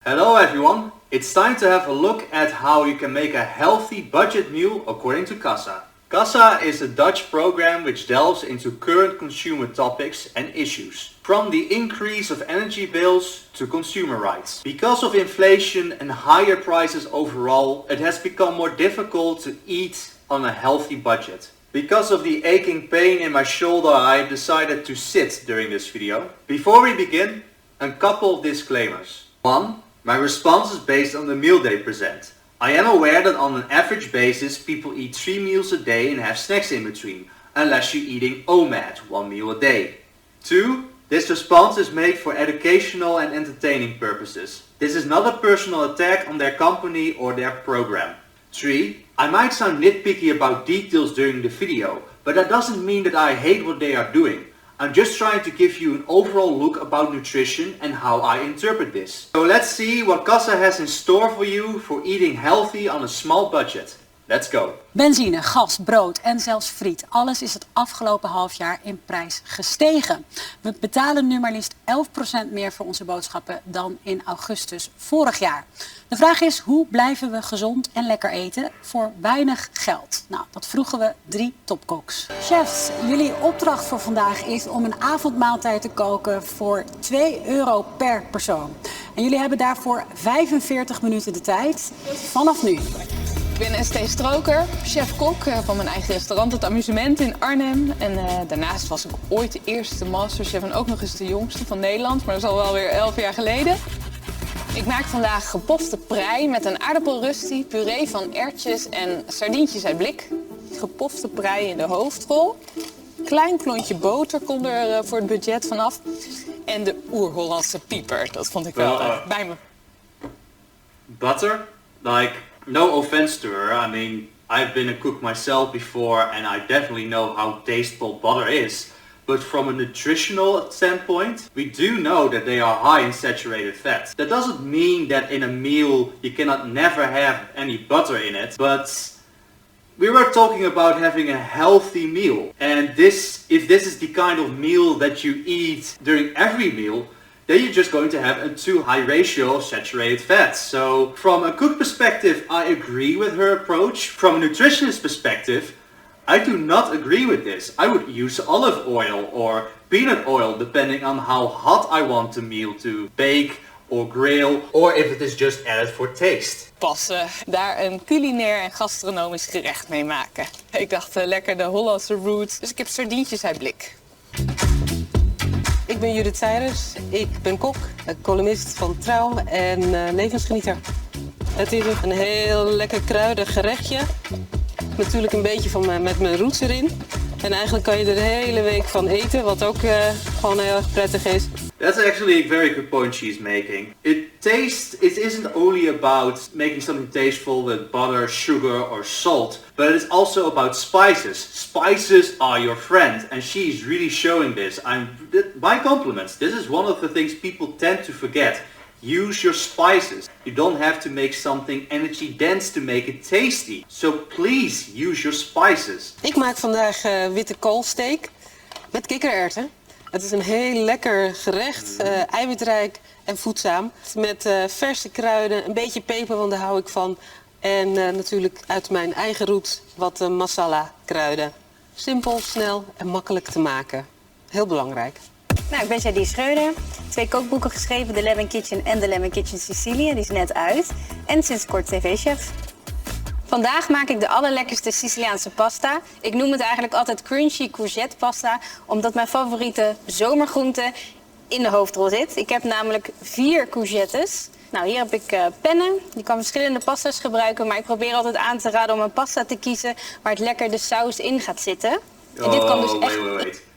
Hello everyone, it's time to have a look at how you can make a healthy budget meal according to Kassa. Kassa is a Dutch program which delves into current consumer topics and issues, from the increase of energy bills to consumer rights. Because of inflation and higher prices overall, it has become more difficult to eat on a healthy budget. Because of the aching pain in my shoulder, I have decided to sit during this video. Before we begin, a couple of disclaimers. 1. My response is based on the meal they present. I am aware that on an average basis people eat 3 meals a day and have snacks in between, unless you're eating OMAD, 1 meal a day. 2. This response is made for educational and entertaining purposes. This is not a personal attack on their company or their program. 3. I might sound nitpicky about details during the video, but that doesn't mean that I hate what they are doing. I'm just trying to give you an overall look about nutrition and how I interpret this. So let's see what Kassa has in store for you for eating healthy on a small budget. Let's go. Benzine, gas, brood en zelfs friet. Alles is het afgelopen halfjaar in prijs gestegen. We betalen nu maar liefst 11% meer voor onze boodschappen dan in augustus vorig jaar. De vraag is, hoe blijven we gezond en lekker eten voor weinig geld? Nou, dat vroegen we 3 topkoks. Chefs, jullie opdracht voor vandaag is om een avondmaaltijd te koken voor €2 per persoon. En jullie hebben daarvoor 45 minuten de tijd, vanaf nu. Ik ben St. Stroker, chef-kok van mijn eigen restaurant Het Amusement in Arnhem. En daarnaast was ik ooit de eerste masterchef en ook nog eens de jongste van Nederland. Maar dat is al wel weer 11 jaar geleden. Ik maak vandaag gepofte prei met een aardappelrusty, puree van erwtjes en sardientjes uit blik. Gepofte prei in de hoofdrol. Klein klontje boter komt er voor het budget vanaf. En de oer-Hollandse pieper, dat vond ik wel bij me. Butter? Like, no offense to her. I mean, I've been a cook myself before and I definitely know how tasteful butter is. But from a nutritional standpoint, we do know that they are high in saturated fat. That doesn't mean that in a meal you cannot never have any butter in it, but we were talking about having a healthy meal. And if this is the kind of meal that you eat during every meal, then you're just going to have a too high ratio of saturated fats. So from a cook perspective, I agree with her approach. From a nutritionist perspective, I do not agree with this. I would use olive oil or peanut oil depending on how hot I want the meal to bake or grill, or if it is just added for taste. Pas daar een culinair en gastronomisch gerecht mee maken. Ik dacht lekker de Hollandse roots, dus ik heb sardientjes uit blik. Ik ben Judith Seijers, ik ben kok, columnist van Trouw en levensgenieter. Het is een heel lekker kruidig gerechtje. Natuurlijk een beetje met mijn roots erin. En eigenlijk kan je er de hele week van eten, wat ook gewoon heel erg prettig is. That's actually a very good point she's making. It isn't only about making something tasteful with butter, sugar or salt, but it's also about spices. Spices are your friend and she's really showing this. My compliments. This is one of the things people tend to forget. Use your spices. You don't have to make something energy dense to make it tasty. So please use your spices. Ik maak vandaag witte koolsteak met kikkererwten. Het is een heel lekker gerecht, eiwitrijk en voedzaam. Met verse kruiden, een beetje peper, want daar hou ik van. En natuurlijk uit mijn eigen roots wat masala kruiden. Simpel, snel en makkelijk te maken. Heel belangrijk. Nou, ik ben Jadie Schreuder. 2 kookboeken geschreven, The Lemon Kitchen en The Lemon Kitchen Sicilië. Die is net uit. En sinds kort tv-chef. Vandaag maak ik de allerlekkerste Siciliaanse pasta. Ik noem het eigenlijk altijd crunchy courgette pasta, omdat mijn favoriete zomergroente in de hoofdrol zit. Ik heb namelijk 4 courgettes. Nou, hier heb ik pennen. Je kan verschillende pasta's gebruiken, maar ik probeer altijd aan te raden om een pasta te kiezen waar het lekker de saus in gaat zitten. En dit kan dus echt... Wait.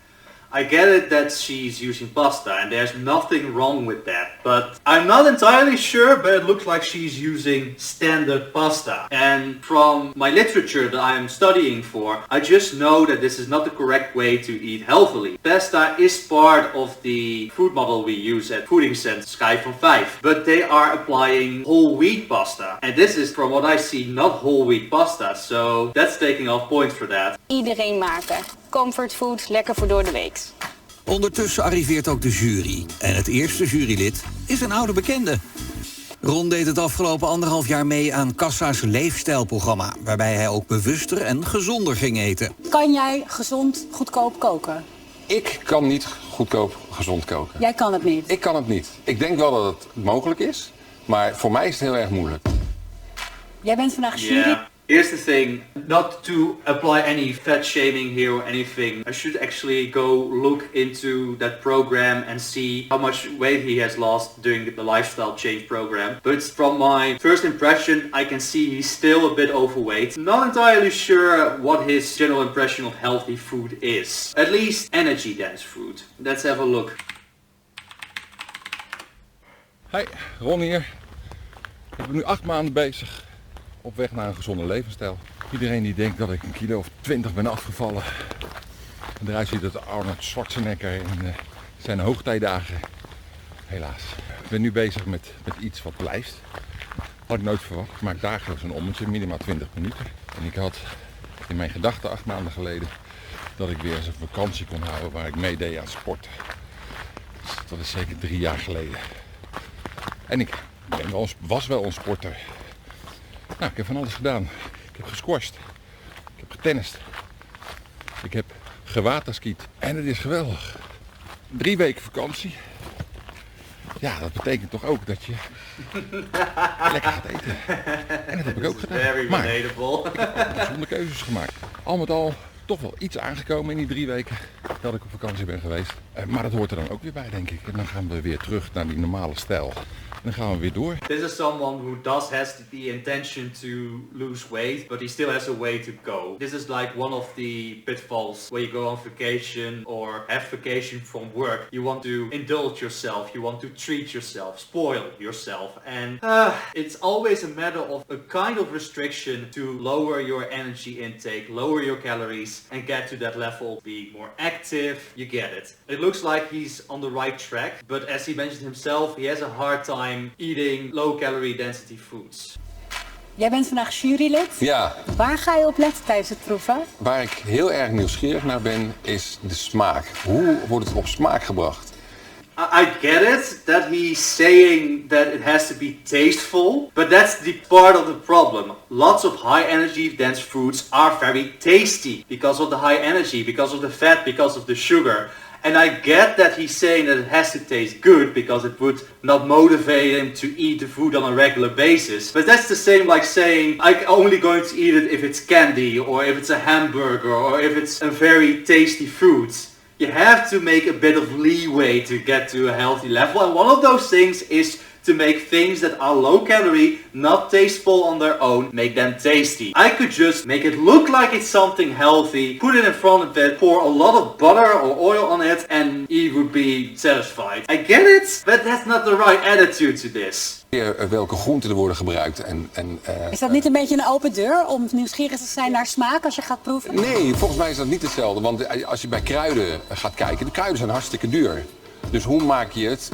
I get it that she's using pasta and there's nothing wrong with that, but I'm not entirely sure, but it looks like she's using standard pasta. And from my literature that I am studying for, I just know that this is not the correct way to eat healthily. Pasta is part of the food model we use at Fooding Center Sky van 5, but they are applying whole wheat pasta. And this is, from what I see, not whole wheat pasta, so that's taking off points for that. Iedereen maken. Comfort food, lekker voor door de week. Ondertussen arriveert ook de jury. En het eerste jurylid is een oude bekende. Ron deed het afgelopen 1,5 jaar mee aan Kassa's leefstijlprogramma, waarbij hij ook bewuster en gezonder ging eten. Kan jij gezond, goedkoop koken? Ik kan niet goedkoop gezond koken. Jij kan het niet? Ik kan het niet. Ik denk wel dat het mogelijk is, maar voor mij is het heel erg moeilijk. Jij bent vandaag jury. Yeah. Here's the thing, not to apply any fat shaming here or anything. I should actually go look into that program and see how much weight he has lost during the lifestyle change program. But from my first impression, I can see he's still a bit overweight. Not entirely sure what his general impression of healthy food is. At least energy dense food. Let's have a look. Hi, Ron hier. Ik ben nu 8 maanden bezig op weg naar een gezonde levensstijl. Iedereen die denkt dat ik 1 kilo of 20 ben afgevallen en eruit ziet als Arnold Schwarzenegger in zijn hoogtijdagen. Helaas. Ik ben nu bezig met iets wat blijft. Had ik nooit verwacht. Ik maak dagelijks een ommetje, minimaal 20 minuten. En ik had in mijn gedachten 8 maanden geleden dat ik weer eens een vakantie kon houden waar ik meedeed aan sporten. Dus dat is zeker 3 jaar geleden. En ik was wel een sporter. Nou, ik heb van alles gedaan. Ik heb gesquashed. Ik heb getennist. Ik heb gewaterskiet. En het is geweldig. 3 weken vakantie. Ja, dat betekent toch ook dat je lekker gaat eten. En dat heb ik ook gedaan. Very maar relatable. ik heb gezonde keuzes gemaakt. Al met al toch wel iets aangekomen in die 3 weken dat ik op vakantie ben geweest. Maar dat hoort er dan ook weer bij, denk ik. En dan gaan we weer terug naar die normale stijl. En dan gaan we weer door. This is someone who has the intention to lose weight, but he still has a way to go. This is like one of the pitfalls where you go on vacation or have vacation from work. You want to indulge yourself, you want to treat yourself, spoil yourself. And it's always a matter of a kind of restriction to lower your energy intake, lower your calories and get to that level. Be more active, you get it. It looks like he's on the right track, but as he mentioned himself, he has a hard time eating low calorie density foods. Jij bent vandaag jurylid. Ja. Waar ga je op letten tijdens het proeven? Waar ik heel erg nieuwsgierig naar ben, is de smaak. Hoe wordt het op smaak gebracht? I get it that he's saying that it has to be tasteful, but that's the part of the problem. Lots of high energy dense foods are very tasty because of the high energy, because of the fat, because of the sugar. And I get that he's saying that it has to taste good because it would not motivate him to eat the food on a regular basis. But that's the same like saying I'm only going to eat it if it's candy or if it's a hamburger or if it's a very tasty food. You have to make a bit of leeway to get to a healthy level, and one of those things is to make things that are low calorie, not tasteful on their own, make them tasty. I could just make it look like it's something healthy, put it in front of it, pour a lot of butter or oil on it, and he would be satisfied. I get it, but that's not the right attitude to this. Welke groenten er worden gebruikt Is dat niet een beetje een open deur om nieuwsgierig te zijn naar smaak als je gaat proeven? Nee, volgens mij is dat niet hetzelfde. Want als je bij kruiden gaat kijken, de kruiden zijn hartstikke duur. Dus hoe maak je het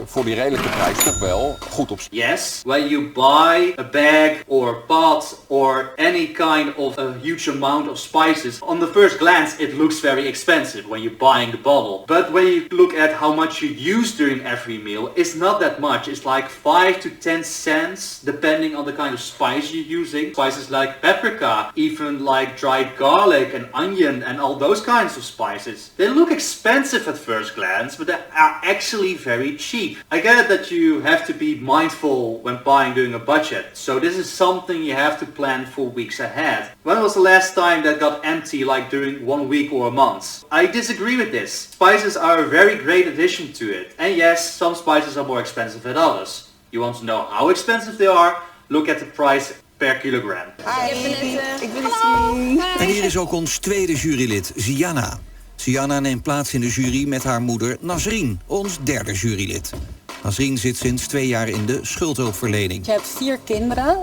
voor die redelijke prijs toch wel goed op? Yes, when you buy a bag or pot or any kind of a huge amount of spices, on the first glance it looks very expensive when you're buying the bottle. But when you look at how much you use during every meal, it's not that much. It's like 5 to 10 cents depending on the kind of spice you're using. Spices like paprika, even like dried garlic and onion and all those kinds of spices. They look expensive at first glance, but they are actually very cheap. I get it that you have to be mindful when buying during a budget. So this is something you have to plan for weeks ahead. When was the last time that got empty like during 1 week or a month? I disagree with this. Spices are a very great addition to it. And yes, some spices are more expensive than others. You want to know how expensive they are? Look at the price per kilogram. Hi, ik ben het. En hier is ook ons tweede jurylid, Ziana. Ziana neemt plaats in de jury met haar moeder Nasrin, ons derde jurylid. Nasrin zit sinds 2 jaar in de schuldhulpverlening. Je hebt 4 kinderen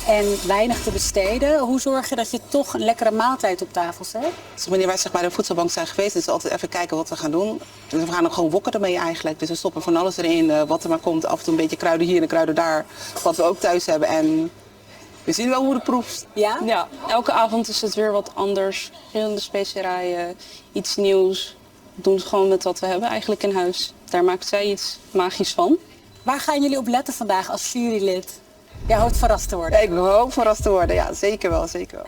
en weinig te besteden. Hoe zorg je dat je toch een lekkere maaltijd op tafel zet? Dus wanneer wij bij de voedselbank zijn geweest, is het altijd even kijken wat we gaan doen. Dus we gaan ook gewoon wokken ermee eigenlijk. Dus we stoppen van alles erin, wat er maar komt. Af en toe een beetje kruiden hier en kruiden daar. Wat we ook thuis hebben. En we zien wel hoe het proeft. Ja? Ja, elke avond is het weer wat anders. Verschillende specerijen, iets nieuws. We doen het gewoon met wat we hebben eigenlijk in huis. Daar maakt zij iets magisch van. Waar gaan jullie op letten vandaag als jurylid? Jij hoopt verrast te worden. Ik hoop verrast te worden, ja, zeker wel, zeker wel.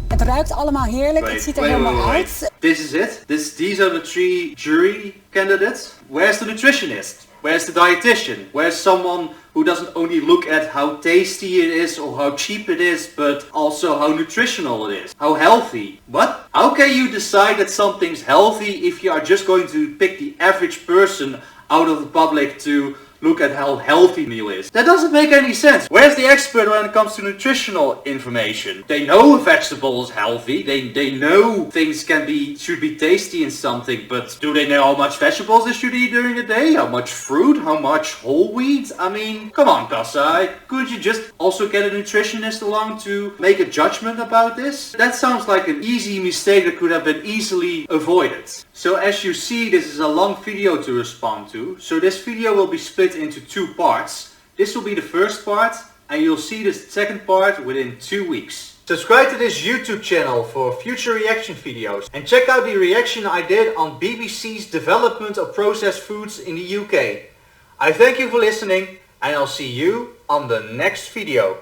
Het ruikt allemaal heerlijk, het ziet er helemaal uit. This is it. These are the 3 jury candidates. Where's the nutritionist? Where's the dietitian? Where's someone who doesn't only look at how tasty it is or how cheap it is, but also how nutritional it is? How healthy? What? How can you decide that something's healthy if you are just going to pick the average person out of the public to look at how healthy a meal is? That doesn't make any sense. Where's the expert when it comes to nutritional information? They know a vegetable is healthy. They know things should be tasty in something, but do they know how much vegetables they should eat during the day? How much fruit? How much whole wheat? I mean, come on, Kassa. Couldn't you just also get a nutritionist along to make a judgment about this? That sounds like an easy mistake that could have been easily avoided. So as you see, this is a long video to respond to. So this video will be split into 2 parts. This will be the first part, and you'll see the second part within 2 weeks. Subscribe to this YouTube channel for future reaction videos, and check out the reaction I did on BBC's development of processed foods in the UK. I thank you for listening, and I'll see you on the next video.